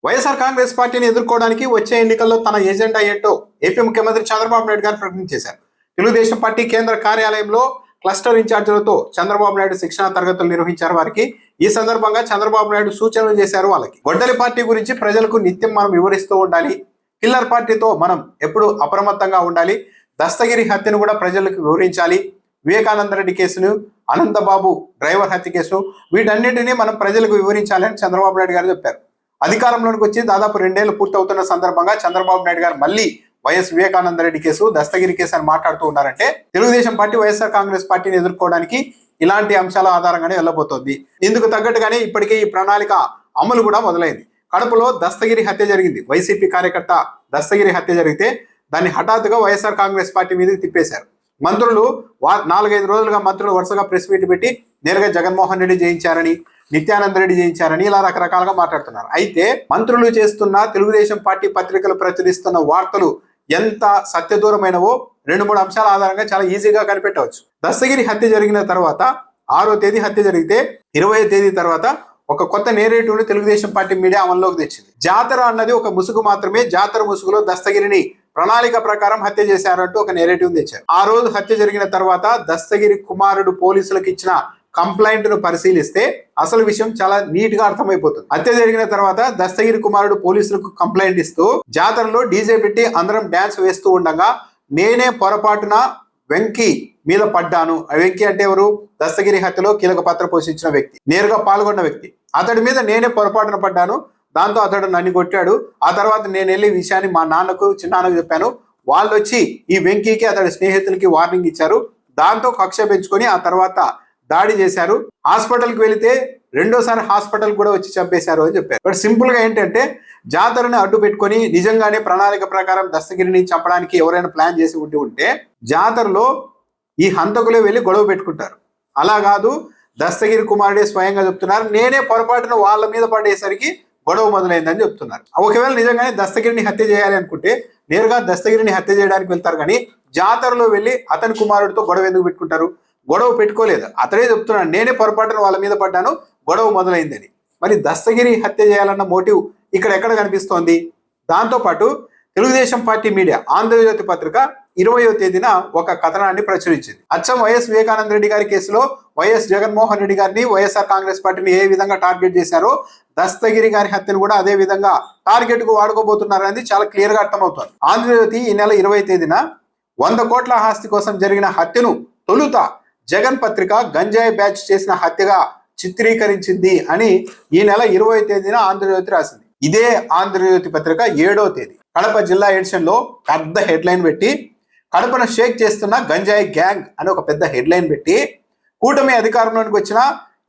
వైఎస్ఆర్ కాంగ్రెస్ పార్టీని ఎదుర్కోవడానికి వచ్చే ఎన్నికల్లో తన ఎజెండా ఏంటో ఏపీ ముఖ్యమంత్రి చంద్రబాబు నాయుడు గారు ప్రకటించేశారు. తెలుగుదేశం పార్టీ కేంద్ర కార్యాలయంలో క్లస్టర్ ఇన్ఛార్జీలతో చంద్రబాబు నాయుడు శిక్షణా తరగతులు నిర్వహించారు వారికి. ఈ సందర్భంగా చంద్రబాబు నాయుడు సూచనలు చేశారు వాళ్ళకి. గొడ్డలి పార్టీ గురించి ప్రజలకు నిత్యం మనం వివరిస్తూ ఉండాలి. కిల్లర్ పార్టీతో మనం ఎప్పుడు అప్రమత్తంగా ఉండాలి. దస్తగిరి హత్యను కూడా ప్రజలకు వివరించాలి. వివేకానంద రెడ్డి కేసును, అనంతబాబు డ్రైవర్ హత్య కేసు, వీటన్నిటినీ మనం ప్రజలకు వివరించాలని చంద్రబాబు నాయుడు గారు చెప్పారు. అధికారంలోకి వచ్చి దాదాపు 2 ఏళ్లు పూర్తవుతున్న సందర్భంగా చంద్రబాబు నాయుడు గారు మళ్ళీ YS Vivekananda Reddy case, Dastagiri case అని మాట్లాడుతూ ఉన్నారంటే తెలుగుదేశం పార్టీ వైఎస్ఆర్ కాంగ్రెస్ పార్టీని ఎదుర్కోవడానికి ఇలాంటి అంశాల ఆధారంగానే వెళ్ళబోతోంది. ఇందుకు తగ్గట్టుగానే ఇప్పటికే ఈ ప్రణాళిక అమలు కూడా మొదలైంది. కడపలో దస్తగిరి హత్య జరిగింది. వైసీపీ కార్యకర్త దస్తగిరి హత్య జరిగితే దాన్ని హఠాత్తుగా వైఎస్ఆర్ కాంగ్రెస్ పార్టీ మీదకి తిప్పేశారు. మంత్రులు 4-5 రోజులుగా మంత్రులు వరుసగా ప్రెస్ మీట్ పెట్టి నేరుగా జగన్మోహన్ రెడ్డి జయించారని, నిత్యానంద రెడ్డి జయించారని ఇలా రకరకాలుగా మాట్లాడుతున్నారు. అయితే మంత్రులు చేస్తున్న తెలుగుదేశం పార్టీ పత్రికలు ప్రచురిస్తున్న వార్తలు ఎంత సత్యదూరమైనవో 2-3 అంశాల ఆధారంగా చాలా ఈజీగా కనిపెట్టవచ్చు. దస్తగిరి హత్య జరిగిన తర్వాత 6వ తేదీ హత్య జరిగితే 20వ తేదీ తర్వాత ఒక కొత్త నేరేటివ్ తెలుగుదేశం పార్టీ మీడియా అమల్లోకి తెచ్చింది. జాతర అన్నది ఒక ముసుగు మాత్రమే, జాతర ముసుగులో దస్తగిరిని ప్రణాళిక ప్రకారం హత్య చేశారంటూ ఒక నేరేటివ్ తెచ్చారు. ఆ రోజు హత్య జరిగిన తర్వాత దస్తగిరి కుమారుడు పోలీసులకు ఇచ్చిన కంప్లైంట్ ను పరిశీలిస్తే అసలు విషయం చాలా నీట్ గా అర్థమైపోతుంది. హత్య జరిగిన తర్వాత దస్తగిరి కుమారుడు పోలీసులకు కంప్లైంట్ ఇస్తూ జాతరలో డీజే పెట్టి అందరం డాన్స్ వేస్తూ ఉండగా నేనే పొరపాటున వెంకీ మీద పడ్డాను. వెంకీ అంటే ఎవరు? దస్తగిరి హత్యలో కీలక పాత్ర పోషించిన వ్యక్తి, నేరుగా పాల్గొన్న వ్యక్తి. అతడి మీద నేనే పొరపాటున పడ్డాను. దాంతో అతడు నన్ను కొట్టాడు. ఆ తర్వాత నేను వెళ్ళి విషయాన్ని మా నాన్నకు, చిన్నాన్నకు చెప్పాను. వాళ్ళు వచ్చి ఈ వెంకీకి అతడి స్నేహితులకి వార్నింగ్ ఇచ్చారు. దాంతో కక్ష పెంచుకొని ఆ తర్వాత దాడి చేశారు. హాస్పిటల్కి వెళితే 2వ హాస్పిటల్ కూడా వచ్చి చంపేశారు అని చెప్పారు. బట్ సింపుల్ గా ఏంటంటే జాతరని అడ్డు పెట్టుకొని నిజంగానే ప్రణాళిక ప్రకారం దస్తగిరిని చంపడానికి ఎవరైనా ప్లాన్ చేసి ఉంటే జాతరలో ఈ హంతకులే వెళ్ళి గొడవ పెట్టుకుంటారు. అలా కాదు, దస్తగిరి కుమారుడే స్వయంగా చెప్తున్నారు, నేనే పొరపాటున వాళ్ళ మీద పడేసరికి గొడవ మొదలైందని చెప్తున్నారు. ఒకవేళ నిజంగానే దస్తగిరిని హత్య చేయాలి అనుకుంటే నేరుగా దస్తగిరిని హత్య చేయడానికి వెళ్తారు, కానీ జాతరలో వెళ్ళి అతని కుమారుడితో గొడవ ఎందుకు పెట్టుకుంటారు? గొడవ పెట్టుకోలేదు. అతడే చెప్తున్నాడు, నేనే పొరపాటున వాళ్ళ మీద పడ్డాను, గొడవ మొదలైందని. మరి దస్తగిరి హత్య చేయాలన్న మోటివ్ ఇక్కడ ఎక్కడ కనిపిస్తోంది? దాంతోపాటు తెలుగుదేశం పార్టీ మీడియా ఆంధ్రజ్యోతి పత్రిక 20వ తేదీన ఒక కథనాన్ని ప్రచురించింది. అచ్చం వైఎస్ వివేకానంద రెడ్డి గారి కేసులో వైఎస్ జగన్మోహన్ రెడ్డి గారిని, వైఎస్ఆర్ కాంగ్రెస్ పార్టీని ఏ విధంగా టార్గెట్ చేశారో దస్తగిరి గారి హత్యను కూడా అదే విధంగా టార్గెట్ కు వాడుకోబోతున్నారు అనేది చాలా క్లియర్ గా అర్థమవుతుంది. ఆంధ్రజ్యోతి ఈ నెల 20వ తేదీన 100 కోట్ల ఆస్తి కోసం జరిగిన హత్యను తొలుత జగన్ పత్రిక గంజాయి బ్యాచ్ చేసిన హత్యగా చిత్రీకరించింది అని ఈ నెల 20వ తేదీన ఆంధ్రజ్యోతి రాసింది. ఇదే ఆంధ్రజ్యోతి పత్రిక 7వ తేదీ కడప జిల్లా ఎడిషన్ లో పెద్ద హెడ్లైన్ పెట్టి కడపను షేక్ చేస్తున్న గంజాయి గ్యాంగ్ అని ఒక పెద్ద హెడ్లైన్ పెట్టి కూటమి అధికారంలోకి వచ్చిన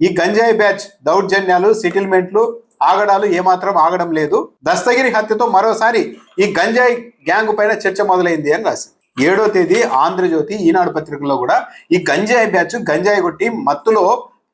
ఈ గంజాయి బ్యాచ్ దౌర్జన్యాలు, సెటిల్మెంట్లు, ఆగడాలు ఏమాత్రం ఆగడం లేదు. దస్తగిరి హత్యతో మరోసారి ఈ గంజాయి గ్యాంగ్ పైన చర్చ మొదలైంది అని రాసింది. 7వ తేదీ ఆంధ్రజ్యోతి, ఈనాడు పత్రికల్లో కూడా ఈ గంజాయి బ్యాచ్ గంజాయి కొట్టి మత్తులో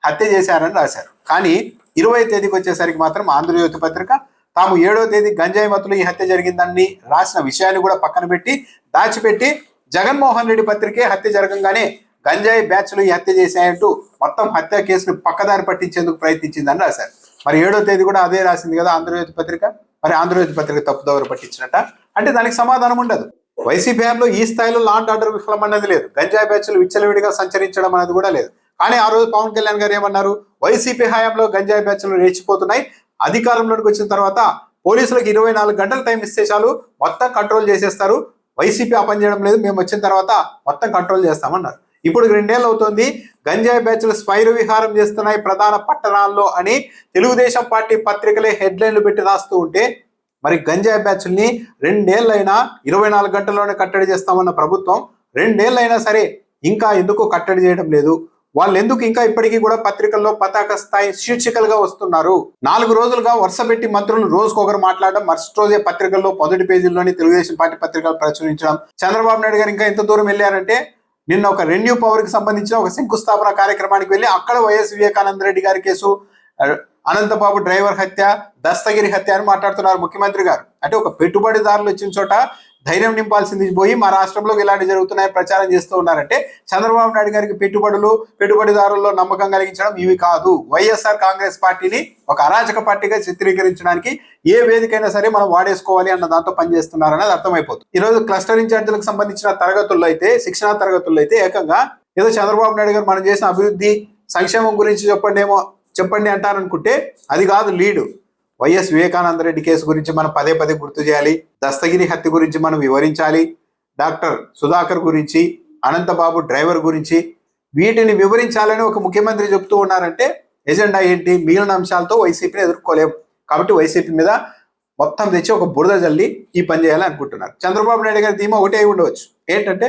హత్య చేశారని రాశారు. కానీ 20వ తేదీకి వచ్చేసరికి మాత్రం ఆంధ్రజ్యోతి పత్రిక తాము 7వ తేదీ గంజాయి మత్తులో ఈ హత్య జరిగిందని రాసిన విషయాన్ని కూడా పక్కన పెట్టి దాచిపెట్టి జగన్మోహన్ రెడ్డి పత్రికే హత్య జరగంగానే గంజాయి బ్యాచ్లు ఈ హత్య చేశాయంటూ మొత్తం హత్య కేసును పక్కదారి పట్టించేందుకు ప్రయత్నించిందని రాశారు. మరి 7వ తేదీ కూడా అదే రాసింది కదా ఆంధ్రజ్యోతి పత్రిక. మరి ఆంధ్రజ్యోతి పత్రిక తప్పుదోవ పట్టించినట్ట అంటే దానికి సమాధానం ఉండదు. వైసీపీ హయాంలో ఈ స్థాయిలో లాండ్ ఆర్డర్ విఫలం అన్నది లేదు, గంజాయి బ్యాచ్లు విచ్చలవిడిగా సంచరించడం అనేది కూడా లేదు. కానీ ఆ రోజు పవన్ కళ్యాణ్ గారు ఏమన్నారు? వైసీపీ హయాంలో గంజాయి బ్యాచ్లు రెచ్చిపోతున్నాయి, అధికారంలోకి వచ్చిన తర్వాత పోలీసులకు 24 గంటలు టైం ఇస్తే చాలు మొత్తం కంట్రోల్ చేసేస్తారు, వైసీపీ ఆ పని చేయడం లేదు, మేము వచ్చిన తర్వాత మొత్తం కంట్రోల్ చేస్తామన్నారు. ఇప్పుడు 2 ఏళ్ళు అవుతోంది, గంజాయి బ్యాచ్లు స్వైర విహారం చేస్తున్నాయి ప్రధాన పట్టణాల్లో అని తెలుగుదేశం పార్టీ పత్రికలే హెడ్లైన్లు పెట్టి రాస్తూ ఉంటే మరి గంజాయి బ్యాచ్ల్ని 2 ఏళ్ళైనా 24 గంటల్లోనే కట్టడి చేస్తామన్న ప్రభుత్వం 2 ఏళ్ళైనా సరే ఇంకా ఎందుకు కట్టడి చేయడం లేదు? వాళ్ళు ఎందుకు ఇంకా ఇప్పటికీ కూడా పత్రికల్లో పతాక స్థాయి శీర్షికలుగా వస్తున్నారు? 4 రోజులుగా వరుస పెట్టి మంత్రులు రోజుకొకరు మాట్లాడడం, మరుసటి రోజే పత్రికల్లో మొదటి పేజీల్లోని తెలుగుదేశం పార్టీ పత్రికలు ప్రచురించడం. చంద్రబాబు నాయుడు గారు ఇంకా ఎంత దూరం వెళ్ళారంటే నిన్న ఒక రెన్యూ పవర్ కి సంబంధించిన ఒక శంకుస్థాపన కార్యక్రమానికి వెళ్ళి అక్కడ వైఎస్ వివేకానంద రెడ్డి గారి కేసు, అనంతబాబు డ్రైవర్ హత్య, దస్తగిరి హత్య అని మాట్లాడుతున్నారు ముఖ్యమంత్రి గారు. అంటే ఒక పెట్టుబడిదారులు వచ్చిన చోట ధైర్యం నింపాల్సింది పోయి మా రాష్ట్రంలో ఇలాంటి జరుగుతున్నాయని ప్రచారం చేస్తూ ఉన్నారంటే చంద్రబాబు నాయుడు గారికి పెట్టుబడిదారుల్లో నమ్మకం కలిగించడం ఇవి కాదు. వైఎస్ఆర్ కాంగ్రెస్ పార్టీని ఒక అరాచక పార్టీగా చిత్రీకరించడానికి ఏ వేదికైనా సరే మనం వాడేసుకోవాలి అన్న దాంతో పనిచేస్తున్నారనేది అర్థమైపోతుంది. ఈరోజు క్లస్టర్ ఇన్ఛార్జీలకు సంబంధించిన తరగతుల్లో అయితే, శిక్షణా తరగతుల్లో అయితే ఏకంగా ఏదో చంద్రబాబు నాయుడు గారు మనం చేసిన అభివృద్ధి సంక్షేమం గురించి చెప్పండి అంటారనుకుంటే అది కాదు lead. YS Vivekananda Reddy case గురించి మనం పదే పదే గుర్తు చేయాలి. దస్తగిరి హత్య గురించి మనం వివరించాలి. డాక్టర్ సుధాకర్ గురించి, అనంతబాబు డ్రైవర్ గురించి వీటిని వివరించాలని ఒక ముఖ్యమంత్రి చెప్తూ ఉన్నారంటే ఎజెండా ఏంటి? మిగిలిన అంశాలతో వైసీపీని ఎదుర్కోలేము కాబట్టి వైసీపీ మీద మొత్తం తెచ్చి ఒక బురద జల్లి ఈ పని చేయాలని అనుకుంటున్నారు. చంద్రబాబు నాయుడు గారి ధీమా ఒకటే ఉండవచ్చు. ఏంటంటే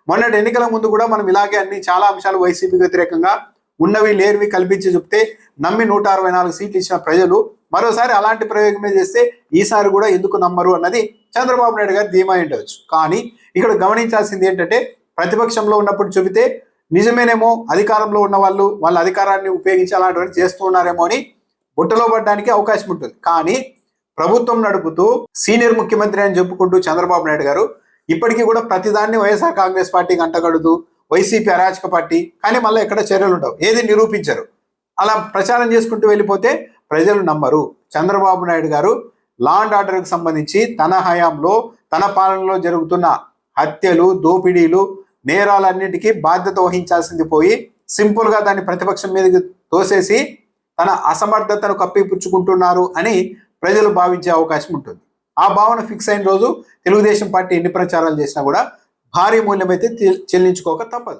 మొన్నటి ఎన్నికల ముందు కూడా మనం ఇలాగే చాలా అంశాలు వైసీపీకి వ్యతిరేకంగా ఉన్నవి లేనివి కల్పించి చెప్తే నమ్మి 164 సీట్లు ఇచ్చిన ప్రజలు మరోసారి అలాంటి ప్రయోగమే చేస్తే ఈసారి కూడా ఎందుకు నమ్మరు అన్నది చంద్రబాబు నాయుడు గారి ధీమా ఉండవచ్చు. కానీ ఇక్కడ గమనించాల్సింది ఏంటంటే ప్రతిపక్షంలో ఉన్నప్పుడు చెబితే నిజమేనేమో అధికారంలో ఉన్న వాళ్ళ అధికారాన్ని ఉపయోగించి అలాంటివన్నీ చేస్తూ ఉన్నారేమో అని బుట్టలో పడడానికి అవకాశం ఉంటుంది. కానీ ప్రభుత్వం నడుపుతూ సీనియర్ ముఖ్యమంత్రి అని చెప్పుకుంటూ చంద్రబాబు నాయుడు గారు ఇప్పటికీ కూడా ప్రతిదాన్ని వైఎస్ఆర్ కాంగ్రెస్ పార్టీకి అంటగడుతూ వైసీపీ అరాచక పార్టీ, కానీ మళ్ళీ ఎక్కడ చర్యలు ఉండవు, ఏది నిరూపించరు. అలా ప్రచారం చేసుకుంటూ వెళ్ళిపోతే ప్రజలు నమ్మరు. చంద్రబాబు నాయుడు గారు లా అండ్ ఆర్డర్కి సంబంధించి తన హయాంలో తన పాలనలో జరుగుతున్న హత్యలు, దోపిడీలు, నేరాలన్నిటికీ బాధ్యత వహించాల్సింది పోయి సింపుల్గా దాన్ని ప్రతిపక్షం మీదకి తోసేసి తన అసమర్థతను కప్పిపుచ్చుకుంటున్నారు అని ప్రజలు భావించే అవకాశం ఉంటుంది. ఆ భావన ఫిక్స్ అయిన రోజు తెలుగుదేశం పార్టీ ఎన్ని ప్రచారాలు చేసినా కూడా భారీ మూల్యం అయితే చెల్లించుకోక తప్పదు.